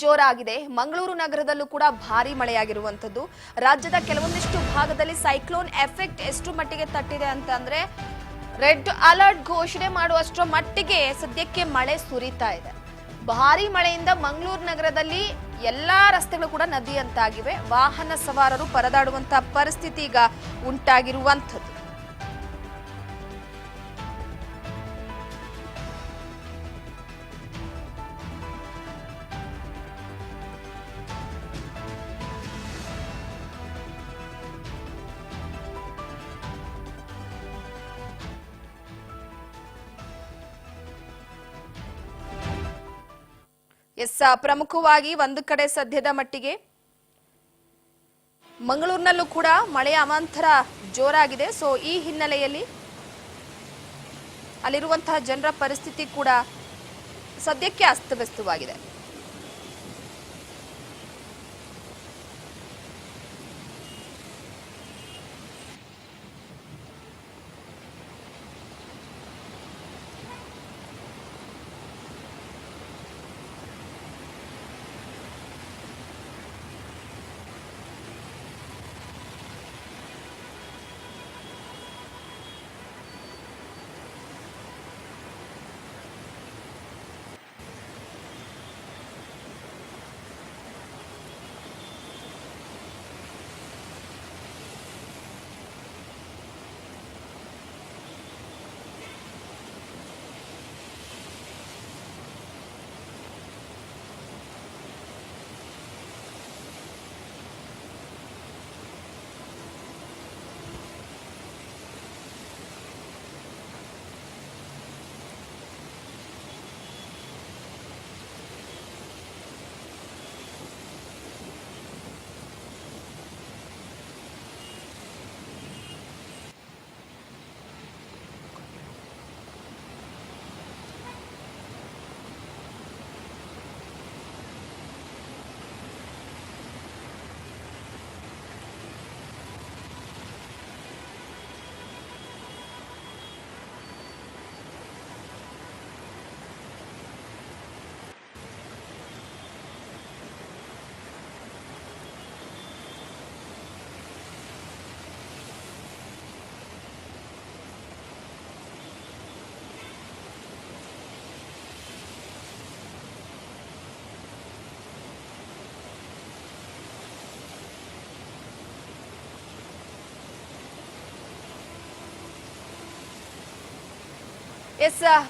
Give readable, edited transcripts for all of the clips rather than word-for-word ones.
ಜೋರಾಗಿದೆ. ಮಂಗಳೂರು ನಗರದಲ್ಲೂ ಕೂಡ ಭಾರಿ ಮಳೆಯಾಗಿರುವಂತದ್ದು. ರಾಜ್ಯದ ಕೆಲವೊಂದಿಷ್ಟು ಭಾಗದಲ್ಲಿ ಸೈಕ್ಲೋನ್ ಎಫೆಕ್ಟ್ ಎಷ್ಟು ಮಟ್ಟಿಗೆ ತಟ್ಟಿದೆ ಅಂತಂದ್ರೆ ರೆಡ್ ಅಲರ್ಟ್ ಘೋಷಣೆ ಮಾಡುವಷ್ಟರ ಮಟ್ಟಿಗೆ ಸದ್ಯಕ್ಕೆ ಮಳೆ ಸುರಿತಾ ಇದೆ. ಭಾರಿ ಮಳೆಯಿಂದ ಮಂಗಳೂರು ನಗರದಲ್ಲಿ ಎಲ್ಲಾ ರಸ್ತೆಗಳು ಕೂಡ ನದಿಯಂತಾಗಿವೆ. ವಾಹನ ಸವಾರರು ಪರದಾಡುವಂತಹ ಪರಿಸ್ಥಿತಿ ಈಗ ಉಂಟಾಗಿರುವಂಥದ್ದು. ಪ್ರಮುಖವಾಗಿ ಒಂದು ಕಡೆ ಸದ್ಯದ ಮಟ್ಟಿಗೆ ಮಂಗಳೂರಿನಲ್ಲೂ ಕೂಡ ಮಳೆಯ ಅವಾಂತರ ಜೋರಾಗಿದೆ. ಸೊ ಈ ಹಿನ್ನೆಲೆಯಲ್ಲಿ ಅಲ್ಲಿರುವಂತಹ ಜನರ ಪರಿಸ್ಥಿತಿ ಕೂಡ ಸದ್ಯಕ್ಕೆ ಅಸ್ತವ್ಯಸ್ತವಾಗಿದೆ.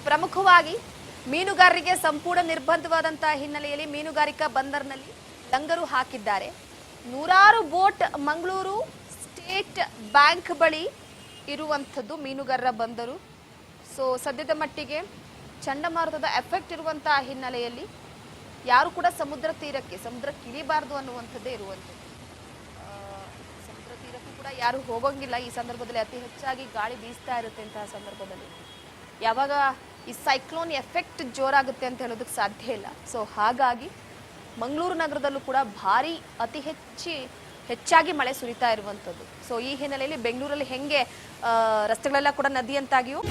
ಪ್ರಮುಖವಾಗಿ ಮೀನುಗಾರರಿಗೆ ಸಂಪೂರ್ಣ ನಿರ್ಬಂಧವಾದಂತಹ ಹಿನ್ನೆಲೆಯಲ್ಲಿ ಮೀನುಗಾರಿಕಾ ಬಂದರಿನಲ್ಲಿ ಲಂಗರು ಹಾಕಿದ್ದಾರೆ. ನೂರಾರು ಬೋಟ್ ಮಂಗಳೂರು ಸ್ಟೇಟ್ ಬ್ಯಾಂಕ್ ಬಳಿ ಇರುವಂಥದ್ದು ಮೀನುಗಾರರ ಬಂದರು. ಸೊ ಸದ್ಯದ ಮಟ್ಟಿಗೆ ಚಂಡಮಾರುತದ ಎಫೆಕ್ಟ್ ಇರುವಂತಹ ಹಿನ್ನೆಲೆಯಲ್ಲಿ ಯಾರು ಕೂಡ ಸಮುದ್ರಕ್ಕೆ ಇಳಿಬಾರದು ಅನ್ನುವಂಥದ್ದೇ ಇರುವಂಥದ್ದು. ಸಮುದ್ರ ತೀರಕ್ಕೂ ಕೂಡ ಯಾರು ಹೋಗೋಂಗಿಲ್ಲ. ಈ ಸಂದರ್ಭದಲ್ಲಿ ಅತಿ ಹೆಚ್ಚಾಗಿ ಗಾಳಿ ಬೀಸ್ತಾ ಇರುತ್ತೆ. ಇಂತಹ ಸಂದರ್ಭದಲ್ಲಿ ಯಾವಾಗ ಈ ಸೈಕ್ಲೋನ್ ಎಫೆಕ್ಟ್ ಜೋರಾಗುತ್ತೆ ಅಂತ ಹೇಳೋದಕ್ಕೆ ಸಾಧ್ಯ ಇಲ್ಲ. ಸೊ ಹಾಗಾಗಿ ಮಂಗಳೂರು ನಗರದಲ್ಲೂ ಕೂಡ ಭಾರಿ ಹೆಚ್ಚಾಗಿ ಮಳೆ ಸುರಿತಾ ಇರುವಂಥದ್ದು. ಸೊ ಈ ಹಿನ್ನೆಲೆಯಲ್ಲಿ ಬೆಂಗಳೂರಲ್ಲಿ ಹೆಂಗೆ ರಸ್ತೆಗಳೆಲ್ಲ ಕೂಡ ನದಿಯಂತಾಗಿಯೂ